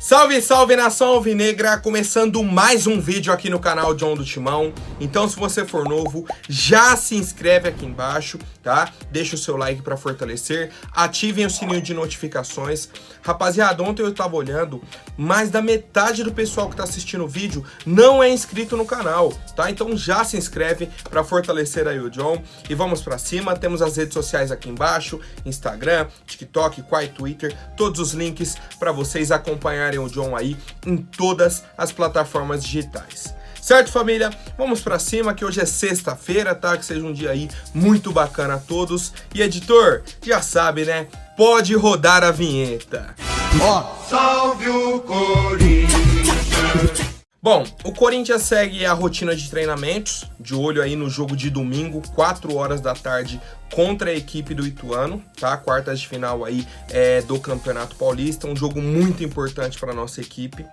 Salve, salve nação alvinegra, começando mais um vídeo aqui no canal John do Timão. Então se você for novo, já se inscreve aqui embaixo, tá? Deixa o seu like para fortalecer, ativem o sininho de notificações. Rapaziada, ontem eu tava olhando, mais da metade do pessoal que tá assistindo o vídeo não é inscrito no canal, tá? Então já se inscreve para fortalecer aí o John e vamos para cima. Temos as redes sociais aqui embaixo, Instagram, TikTok, Quai, Twitter, todos os links para vocês acompanharem o John aí em todas as plataformas digitais. Certo, família? Vamos pra cima, que hoje é sexta-feira, tá? Que seja um dia aí muito bacana a todos. E editor, já sabe, né? Pode rodar a vinheta. Salve o Corinthians! Bom, o Corinthians segue a rotina de treinamentos, de olho aí no jogo de domingo, 4 horas da tarde, contra a equipe do Ituano, tá? Quartas de final aí do Campeonato Paulista, um jogo muito importante para nossa equipe,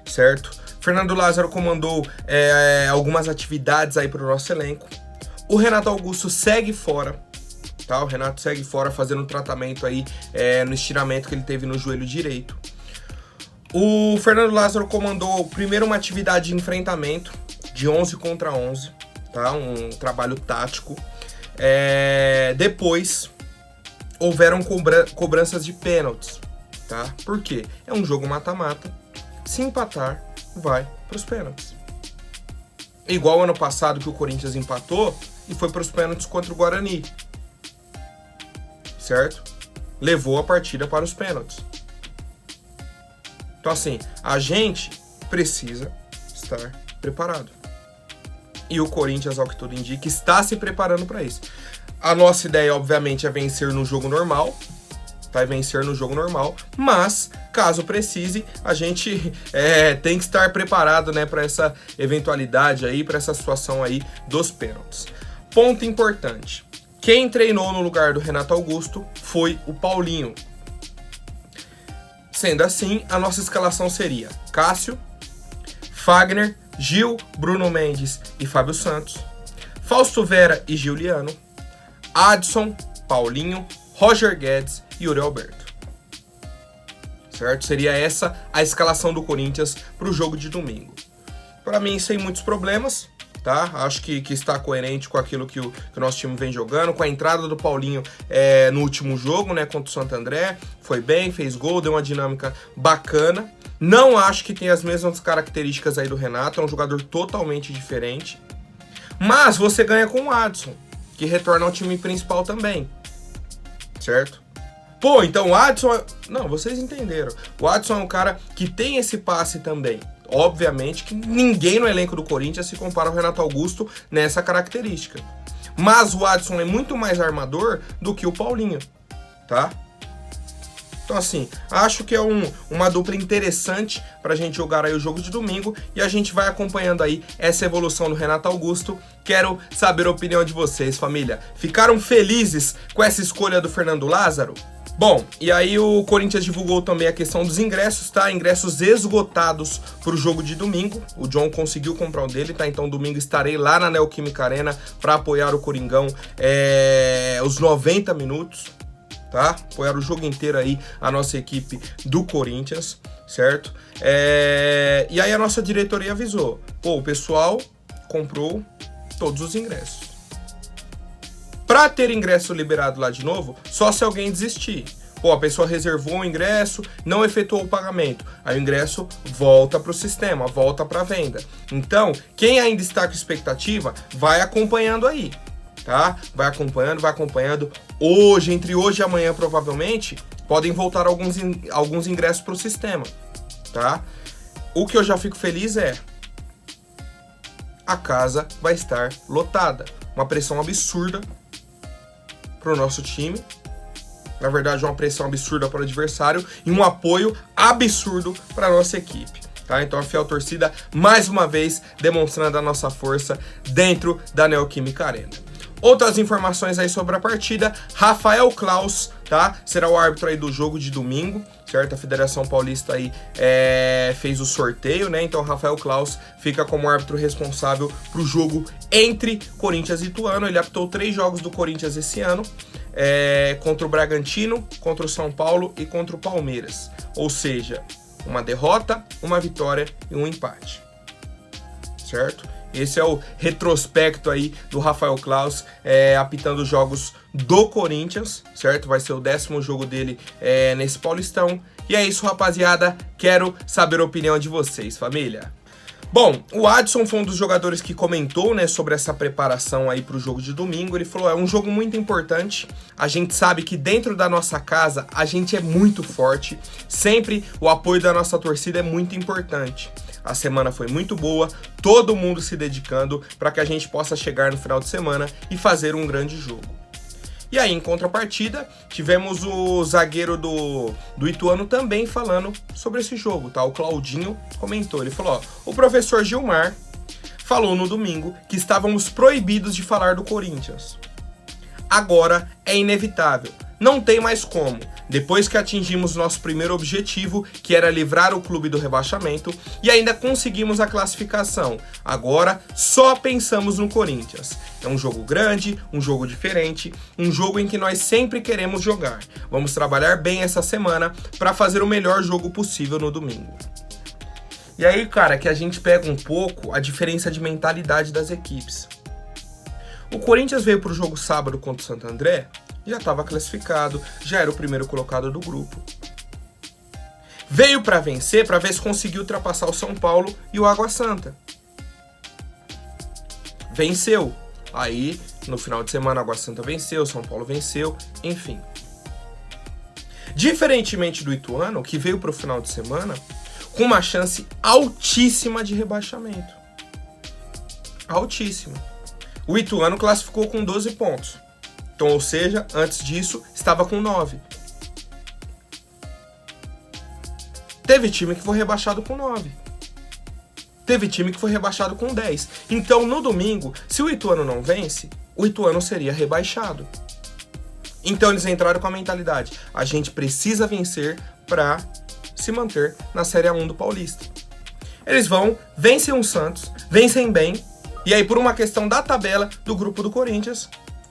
certo? Fernando Lázaro comandou algumas atividades aí para o nosso elenco. O Renato Augusto segue fora, tá? O Renato segue fora fazendo um tratamento aí no estiramento que ele teve no joelho direito. O Fernando Lázaro comandou primeiro uma atividade de enfrentamento de 11 contra 11, tá? Um trabalho tático. Depois houveram cobranças de pênaltis, tá? Por quê? É um jogo mata-mata. Se empatar, vai para os pênaltis. Igual ano passado que o Corinthians empatou e foi para os pênaltis contra o Guarani, certo? Levou a partida para os pênaltis. Então assim, a gente precisa estar preparado. E o Corinthians, ao que tudo indica, está se preparando para isso. A nossa ideia, obviamente, é vencer no jogo normal. Vai vencer no jogo normal. Mas, caso precise, a gente tem que estar preparado, né, para essa eventualidade aí, para essa situação aí dos pênaltis. Ponto importante. Quem treinou no lugar do Renato Augusto foi o Paulinho. Sendo assim, a nossa escalação seria Cássio, Fagner, Gil, Bruno Mendes e Fábio Santos, Fausto Vera e Giuliano, Adson, Paulinho, Roger Guedes e Yuri Alberto. Certo? Seria essa a escalação do Corinthians para o jogo de domingo. Para mim, sem muitos problemas, tá? Acho que está coerente com aquilo que o nosso time vem jogando, com a entrada do Paulinho no último jogo, né, contra o Santo André. Foi bem, fez gol, deu uma dinâmica bacana. Não acho que tem as mesmas características aí do Renato, é um jogador totalmente diferente. Mas você ganha com o Adson, que retorna ao time principal também, certo? Pô, então o Adson... Não, vocês entenderam. O Adson é um cara que tem esse passe também. Obviamente que ninguém no elenco do Corinthians se compara ao Renato Augusto nessa característica. Mas o Adson é muito mais armador do que o Paulinho, tá? Então assim, acho que é uma dupla interessante pra gente jogar aí o jogo de domingo e a gente vai acompanhando aí essa evolução do Renato Augusto. Quero saber a opinião de vocês, família. Ficaram felizes com essa escolha do Fernando Lázaro? Bom, e aí o Corinthians divulgou também a questão dos ingressos, tá? Ingressos esgotados pro jogo de domingo. O John conseguiu comprar o dele, tá? Então domingo estarei lá na Neoquímica Arena para apoiar o Coringão os 90 minutos, tá? Apoiar o jogo inteiro aí a nossa equipe do Corinthians, certo? E aí a nossa diretoria avisou. Pô, o pessoal comprou todos os ingressos. Para ter ingresso liberado lá de novo, só se alguém desistir. Pô, a pessoa reservou o ingresso, não efetuou o pagamento. Aí o ingresso volta para o sistema, volta para a venda. Então, quem ainda está com expectativa, vai acompanhando aí, tá? Vai acompanhando. Hoje, entre hoje e amanhã, provavelmente, podem voltar alguns ingressos para o sistema, tá? O que eu já fico feliz é... a casa vai estar lotada. Uma pressão absurda para o nosso time, na verdade uma pressão absurda para o adversário e um apoio absurdo para a nossa equipe, tá? Então a fiel torcida mais uma vez demonstrando a nossa força dentro da Neoquímica Arena. Outras informações aí sobre a partida: Rafael Claus, tá? Será o árbitro aí do jogo de domingo, certo? A Federação Paulista aí fez o sorteio, né? Então Rafael Claus fica como árbitro responsável pro jogo entre Corinthians e Ituano. Ele apitou 3 jogos do Corinthians esse ano, contra o Bragantino, contra o São Paulo e contra o Palmeiras. Ou seja, uma derrota, uma vitória e um empate. Certo? Esse é o retrospecto aí do Rafael Claus apitando os jogos do Corinthians, certo? Vai ser o 10º jogo dele nesse Paulistão. E é isso, rapaziada. Quero saber a opinião de vocês, família. Bom, o Adson foi um dos jogadores que comentou, né, sobre essa preparação aí pro jogo de domingo. Ele falou, é um jogo muito importante, a gente sabe que dentro da nossa casa a gente é muito forte, sempre o apoio da nossa torcida é muito importante. A semana foi muito boa, todo mundo se dedicando para que a gente possa chegar no final de semana e fazer um grande jogo. E aí, em contrapartida, tivemos o zagueiro do Ituano também falando sobre esse jogo, tá? O Claudinho comentou, ele falou, ó, o professor Gilmar falou no domingo que estávamos proibidos de falar do Corinthians. Agora é inevitável, não tem mais como. Depois que atingimos nosso primeiro objetivo, que era livrar o clube do rebaixamento, e ainda conseguimos a classificação. Agora só pensamos no Corinthians. É um jogo grande, um jogo diferente, um jogo em que nós sempre queremos jogar. Vamos trabalhar bem essa semana para fazer o melhor jogo possível no domingo. E aí, cara, que a gente pega um pouco a diferença de mentalidade das equipes. O Corinthians veio pro jogo sábado contra o Santo André, já estava classificado, já era o primeiro colocado do grupo. Veio para vencer, para ver se conseguiu ultrapassar o São Paulo e o Água Santa. Venceu. Aí, no final de semana, o Água Santa venceu, o São Paulo venceu, enfim. Diferentemente do Ituano, que veio para o final de semana com uma chance altíssima de rebaixamento. Altíssima. O Ituano classificou com 12 pontos. Então, ou seja, antes disso, estava com 9. Teve time que foi rebaixado com 9. Teve time que foi rebaixado com 10. Então, no domingo, se o Ituano não vence, o Ituano seria rebaixado. Então, eles entraram com a mentalidade, a gente precisa vencer para se manter na Série A1 do Paulista. Eles vão, vencem o Santos, vencem bem, e aí, por uma questão da tabela do grupo do Corinthians,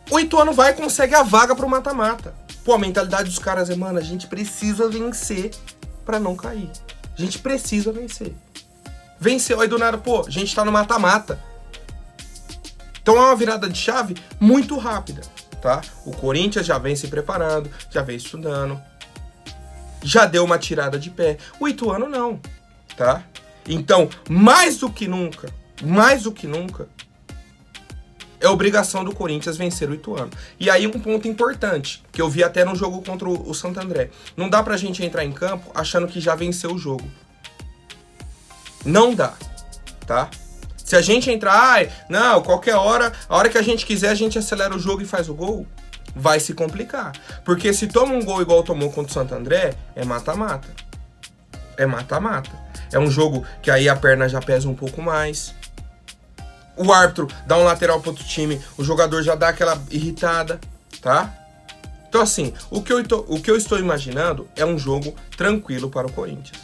o Ituano vai e consegue a vaga pro mata-mata. Pô, a mentalidade dos caras é, mano, a gente precisa vencer pra não cair. A gente precisa vencer. Venceu, aí do nada, pô, a gente tá no mata-mata. Então é uma virada de chave muito rápida, tá? O Corinthians já vem se preparando, já vem estudando, já deu uma tirada de pé. O Ituano não, tá? Então, mais do que nunca, é obrigação do Corinthians vencer o Ituano. E aí um ponto importante, que eu vi até no jogo contra o Santo André. Não dá pra gente entrar em campo achando que já venceu o jogo. Não dá, tá? Se a gente entrar, não, qualquer hora, a hora que a gente quiser, a gente acelera o jogo e faz o gol, vai se complicar. Porque se toma um gol igual tomou contra o Santo André, é mata-mata. É mata-mata. É um jogo que aí a perna já pesa um pouco mais. O árbitro dá um lateral pro outro time, o jogador já dá aquela irritada, tá? Então assim, o que eu estou imaginando é um jogo tranquilo para o Corinthians.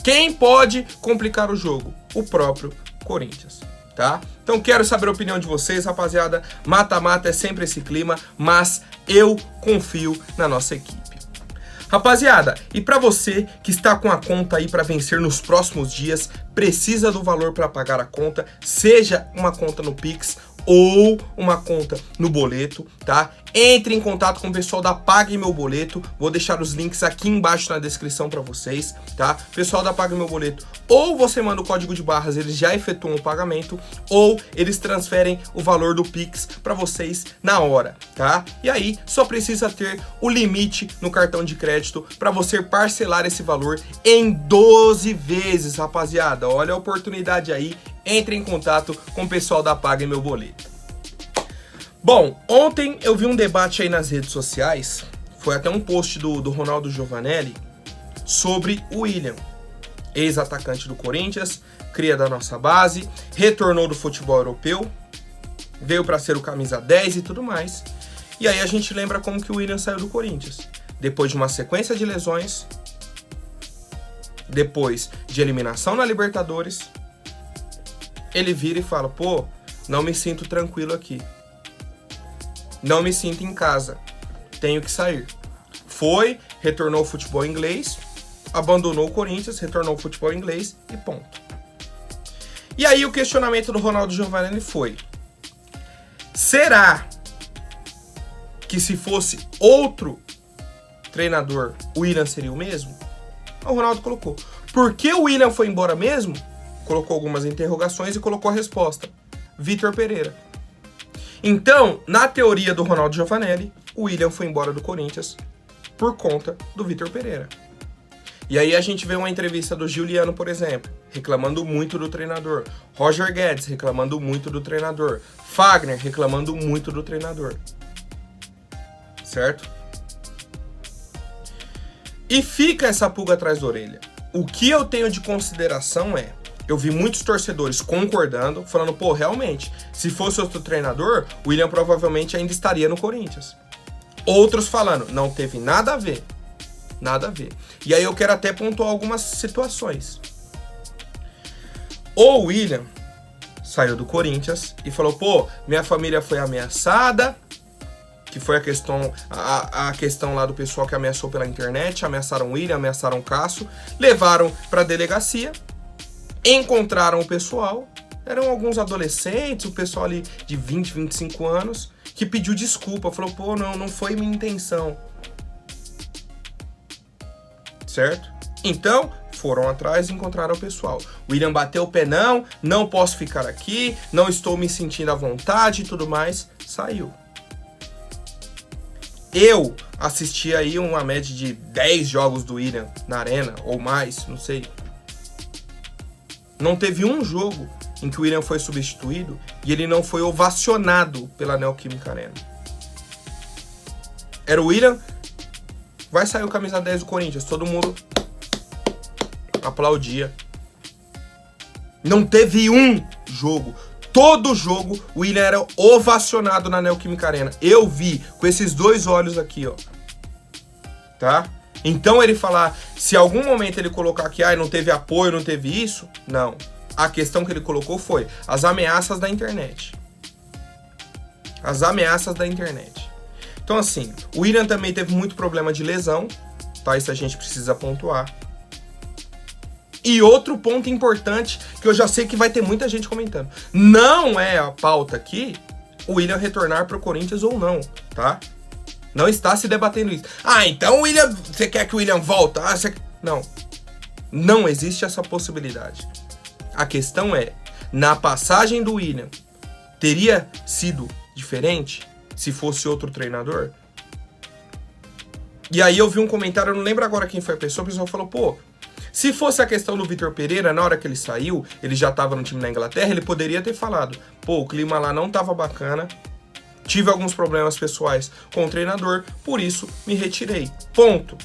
Quem pode complicar o jogo? O próprio Corinthians, tá? Então quero saber a opinião de vocês, rapaziada. Mata-mata é sempre esse clima, mas eu confio na nossa equipe. Rapaziada, e para você que está com a conta aí para vencer nos próximos dias, precisa do valor para pagar a conta, seja uma conta no Pix ou uma conta no boleto, tá? Entre em contato com o pessoal da Pague Meu Boleto, vou deixar os links aqui embaixo na descrição para vocês, tá? Pessoal da Pague Meu Boleto, ou você manda o código de barras, eles já efetuam o pagamento, ou eles transferem o valor do Pix para vocês na hora, tá? E aí, só precisa ter o limite no cartão de crédito para você parcelar esse valor em 12 vezes, rapaziada. Olha a oportunidade aí, entre em contato com o pessoal da Pague Meu Boleto. Bom, ontem eu vi um debate aí nas redes sociais, foi até um post do Ronaldo Giovanelli, sobre o William, ex-atacante do Corinthians, cria da nossa base, retornou do futebol europeu, veio para ser o camisa 10 e tudo mais. E aí a gente lembra como que o William saiu do Corinthians. Depois de uma sequência de lesões, depois de eliminação na Libertadores, ele vira e fala, pô, não me sinto tranquilo aqui. Não me sinto em casa. Tenho que sair. Foi, retornou ao futebol inglês abandonou o Corinthians, retornou ao futebol inglês e ponto. E aí o questionamento do Ronaldo Giovanelli foi: será que se fosse outro treinador, o Willian seria o mesmo? O Ronaldo colocou: por que o Willian foi embora mesmo? Colocou algumas interrogações e colocou a resposta: Vitor Pereira. Então, na teoria do Ronaldo Giovanelli, o Willian foi embora do Corinthians por conta do Vitor Pereira. E aí a gente vê uma entrevista do Giuliano, por exemplo, reclamando muito do treinador. Roger Guedes reclamando muito do treinador. Fagner reclamando muito do treinador. Certo? E fica essa pulga atrás da orelha. O que eu tenho de consideração é, eu vi muitos torcedores concordando, falando, pô, realmente, se fosse outro treinador, o Willian provavelmente ainda estaria no Corinthians. Outros falando, não teve nada a ver. Nada a ver. E aí eu quero até pontuar algumas situações. O Willian saiu do Corinthians e falou, pô, minha família foi ameaçada, que foi a questão lá do pessoal que ameaçou pela internet, ameaçaram o Willian, ameaçaram o Cássio, levaram pra delegacia, encontraram o pessoal, eram alguns adolescentes, o pessoal ali de 20, 25 anos, que pediu desculpa, falou, pô, não foi minha intenção. Certo? Então, foram atrás e encontraram o pessoal. O Willian bateu o pé, não posso ficar aqui, não estou me sentindo à vontade e tudo mais, saiu. Eu assisti aí uma média de 10 jogos do Willian na arena, ou mais, não sei. Não teve um jogo em que o Willian foi substituído e ele não foi ovacionado pela Neoquímica Arena. Era o Willian, vai sair o camisa 10 do Corinthians, todo mundo aplaudia. Não teve um jogo. Todo jogo o Willian era ovacionado na Neoquímica Arena. Eu vi com esses 2 olhos aqui, ó. Tá? Então ele falar, se algum momento ele colocar aqui, não teve apoio, não teve isso, não. A questão que ele colocou foi as ameaças da internet. As ameaças da internet. Então assim, o Willian também teve muito problema de lesão, tá? Isso a gente precisa pontuar. E outro ponto importante, que eu já sei que vai ter muita gente comentando. Não é a pauta aqui o Willian retornar para o Corinthians ou não, tá? Não está se debatendo isso. Então o Willian, você quer que o Willian volte? Não. Não existe essa possibilidade. A questão é, na passagem do Willian, teria sido diferente se fosse outro treinador? E aí eu vi um comentário, eu não lembro agora quem foi a pessoa falou, pô, se fosse a questão do Vitor Pereira, na hora que ele saiu, ele já estava no time na Inglaterra, ele poderia ter falado, pô, o clima lá não estava bacana, tive alguns problemas pessoais com o treinador, por isso me retirei. Ponto.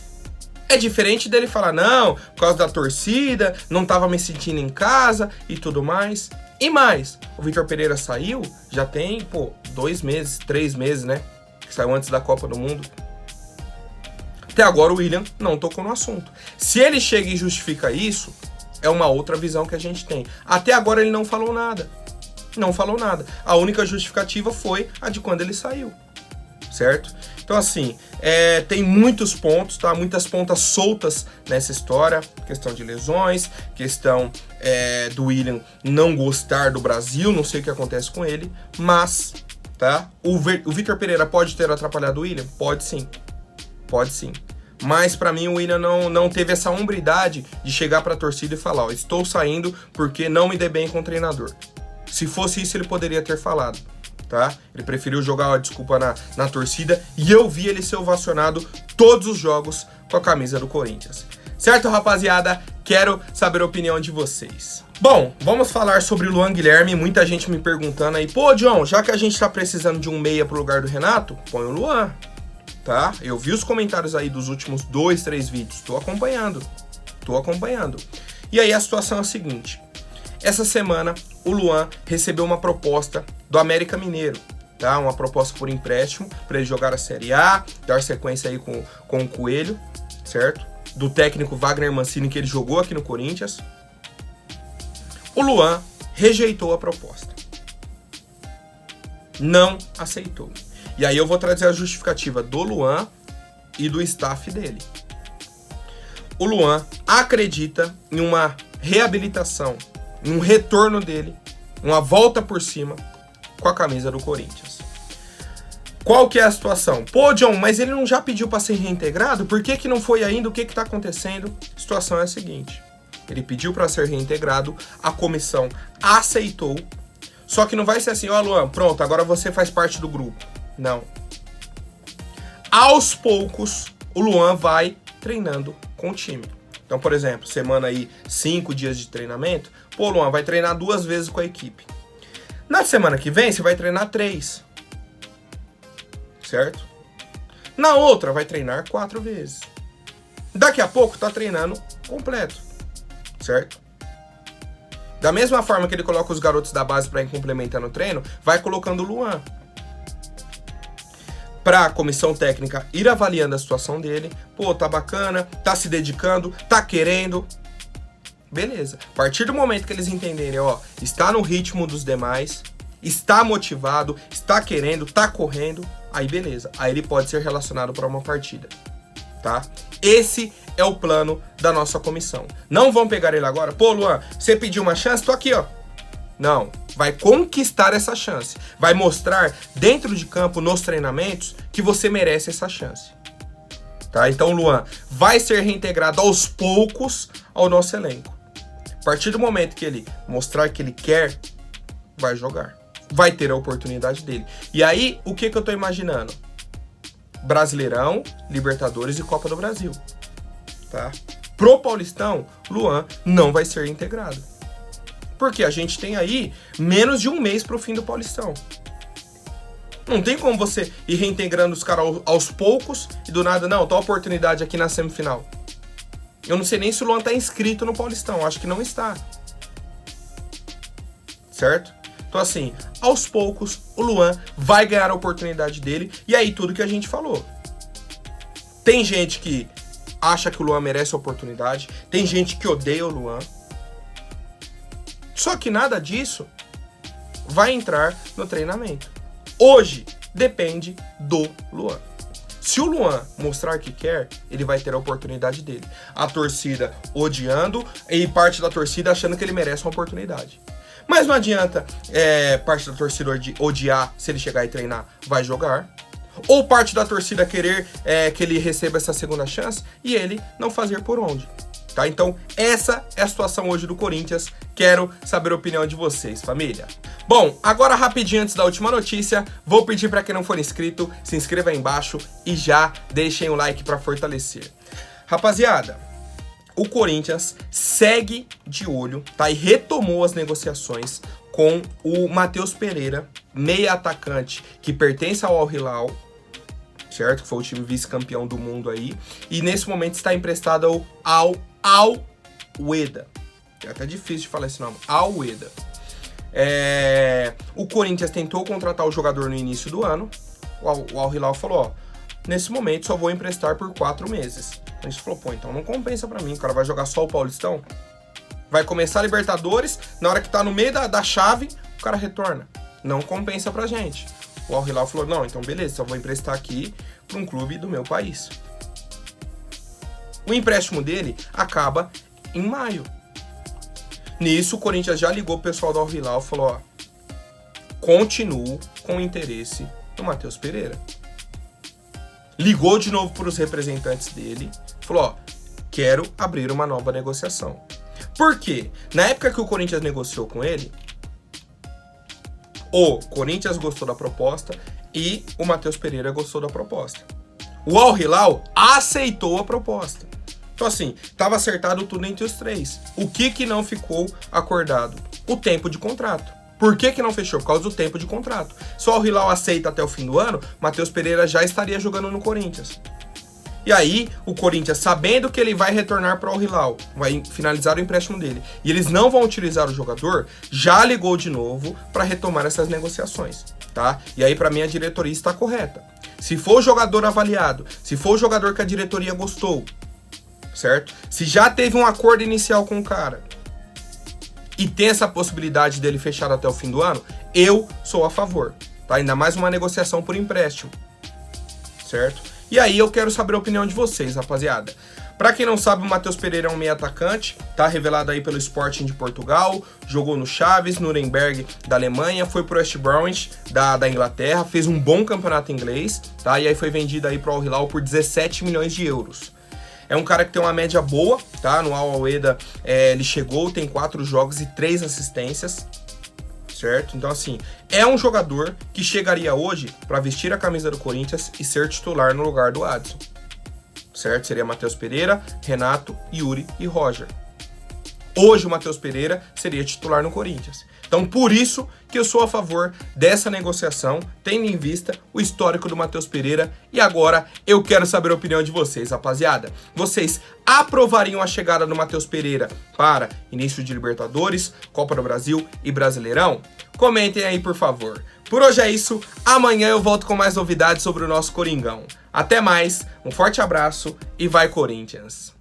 É diferente dele falar, não, por causa da torcida, não estava me sentindo em casa e tudo mais. E mais, o Vitor Pereira saiu, já tem, 2 meses, 3 meses, né? Que saiu antes da Copa do Mundo. Até agora o Willian não tocou no assunto. Se ele chega e justifica isso, é uma outra visão que a gente tem. Até agora ele não falou nada. Não falou nada. A única justificativa foi a de quando ele saiu. Certo? Então assim, tem muitos pontos, tá? Muitas pontas soltas nessa história. Questão de lesões, questão do Willian não gostar do Brasil, não sei o que acontece com ele. Mas, tá? O Vitor Pereira pode ter atrapalhado o Willian? Pode sim. Pode sim. Mas pra mim o Willian não teve essa hombridade de chegar pra torcida e falar, ó, estou saindo porque não me dei bem com o treinador. Se fosse isso ele poderia ter falado, tá? Ele preferiu jogar a desculpa na torcida e eu vi ele ser ovacionado todos os jogos com a camisa do Corinthians. Certo, rapaziada? Quero saber a opinião de vocês. Bom, vamos falar sobre o Luan Guilherme. Muita gente me perguntando aí, pô, John, já que a gente tá precisando de um meia pro lugar do Renato, põe o Luan. Tá? Eu vi os comentários aí dos últimos 2, 3 vídeos, tô acompanhando. E aí a situação é a seguinte, essa semana o Luan recebeu uma proposta do América Mineiro, tá? Uma proposta por empréstimo, para ele jogar a Série A, dar sequência aí com o Coelho, certo? Do técnico Wagner Mancini, que ele jogou aqui no Corinthians. O Luan rejeitou a proposta. Não aceitou. E aí eu vou trazer a justificativa do Luan e do staff dele. o Luan acredita em uma reabilitação, em um retorno dele, uma volta por cima com a camisa do Corinthians. Qual que é a situação? Pô, John, mas ele não já pediu para ser reintegrado? Por que não foi ainda? O que tá acontecendo? A situação é a seguinte. Ele pediu para ser reintegrado, a comissão aceitou, só que não vai ser assim, ó, Luan, pronto, agora você faz parte do grupo. Não. Aos poucos, o Luan vai treinando com o time. Então, por exemplo, semana aí, 5 dias de treinamento, pô, Luan, vai treinar 2 vezes com a equipe. Na semana que vem, você vai treinar 3. Certo? Na outra, vai treinar 4 vezes. Daqui a pouco, tá treinando completo. Certo? Da mesma forma que ele coloca os garotos da base para ir complementando o treino, vai colocando o Luan. Para a comissão técnica ir avaliando a situação dele. Pô, tá bacana, tá se dedicando, tá querendo. Beleza. A partir do momento que eles entenderem, ó, está no ritmo dos demais, está motivado, está querendo, tá correndo, aí beleza. Aí ele pode ser relacionado para uma partida, tá? Esse é o plano da nossa comissão. Não vão pegar ele agora. Pô, Luan, você pediu uma chance? Tô aqui, ó. Não. Vai conquistar essa chance. Vai mostrar dentro de campo, nos treinamentos, que você merece essa chance. Tá? Então o Luan vai ser reintegrado aos poucos ao nosso elenco. A partir do momento que ele mostrar que ele quer, vai jogar. Vai ter a oportunidade dele. E aí, o que eu tô imaginando? Brasileirão, Libertadores e Copa do Brasil. Tá? Pro Paulistão, Luan não vai ser integrado. Porque a gente tem aí menos de um mês pro fim do Paulistão. Não tem como você ir reintegrando os caras aos poucos e do nada, não, tá uma oportunidade aqui na semifinal. Eu não sei nem se o Luan tá inscrito no Paulistão, acho que não está. Certo? Então assim, aos poucos, o Luan vai ganhar a oportunidade dele. E aí tudo que a gente falou. Tem gente que acha que o Luan merece a oportunidade. Tem gente que odeia o Luan. Só que nada disso vai entrar no treinamento. Hoje depende do Luan. Se o Luan mostrar que quer, ele vai ter a oportunidade dele. A torcida odiando e parte da torcida achando que ele merece uma oportunidade. Mas não adianta parte da torcida odiar, se ele chegar e treinar, vai jogar. Ou parte da torcida querer que ele receba essa segunda chance e ele não fazer por onde. Tá? Então, essa é a situação hoje do Corinthians. Quero saber a opinião de vocês, família. Bom, agora rapidinho antes da última notícia, vou pedir para quem não for inscrito, se inscreva aí embaixo e já deixem o like para fortalecer. Rapaziada, o Corinthians segue de olho, tá? E retomou as negociações com o Matheus Pereira, meia atacante que pertence ao Al Hilal, certo? Que foi o time vice-campeão do mundo aí. E nesse momento está emprestado ao Al-Wehda. É até difícil de falar esse nome. Al-Wehda. O Corinthians tentou contratar o jogador no início do ano. O Al Hilal falou, ó, nesse momento só vou emprestar por 4 meses. A gente falou, pô, então não compensa pra mim. O cara vai jogar só o Paulistão. Vai começar a Libertadores, na hora que tá no meio da chave, o cara retorna. Não compensa pra gente. O Al Hilal falou, não, então beleza, só vou emprestar aqui para um clube do meu país. O empréstimo dele acaba em maio. Nisso, o Corinthians já ligou pro pessoal do Al Hilal e falou, ó, continuo com interesse no Matheus Pereira. Ligou de novo para os representantes dele, falou, ó, quero abrir uma nova negociação. Por quê? Na época que o Corinthians negociou com ele, o Corinthians gostou da proposta e o Matheus Pereira gostou da proposta. O Al Hilal aceitou a proposta. Então assim, estava acertado tudo entre os três. O que não ficou acordado? O tempo de contrato. Por que não fechou? Por causa do tempo de contrato. Se o Al Hilal aceita até o fim do ano, Matheus Pereira já estaria jogando no Corinthians. E aí, o Corinthians, sabendo que ele vai retornar para o Al Hilal, vai finalizar o empréstimo dele, e eles não vão utilizar o jogador, já ligou de novo para retomar essas negociações, tá? E aí, para mim, a diretoria está correta. Se for o jogador avaliado, se for o jogador que a diretoria gostou, certo? Se já teve um acordo inicial com o cara, e tem essa possibilidade dele fechar até o fim do ano, eu sou a favor, tá? Ainda mais uma negociação por empréstimo, certo? E aí eu quero saber a opinião de vocês, rapaziada. Pra quem não sabe, o Matheus Pereira é um meio atacante, tá revelado aí pelo Sporting de Portugal, jogou no Chaves, Nuremberg da Alemanha, foi pro West Bromwich da Inglaterra, fez um bom campeonato inglês, tá? E aí foi vendido aí pro Al Hilal por 17 milhões de euros. É um cara que tem uma média boa, tá? No Al Alweida ele chegou, tem 4 jogos e 3 assistências, certo? Então assim, é um jogador que chegaria hoje pra vestir a camisa do Corinthians e ser titular no lugar do Adson. Certo? Seria Matheus Pereira, Renato, Yuri e Roger. Hoje o Matheus Pereira seria titular no Corinthians. Então por isso que eu sou a favor dessa negociação, tendo em vista o histórico do Matheus Pereira. E agora eu quero saber a opinião de vocês, rapaziada. Vocês aprovariam a chegada do Matheus Pereira para início de Libertadores, Copa do Brasil e Brasileirão? Comentem aí, por favor. Por hoje é isso, amanhã eu volto com mais novidades sobre o nosso Coringão. Até mais, um forte abraço e vai Corinthians!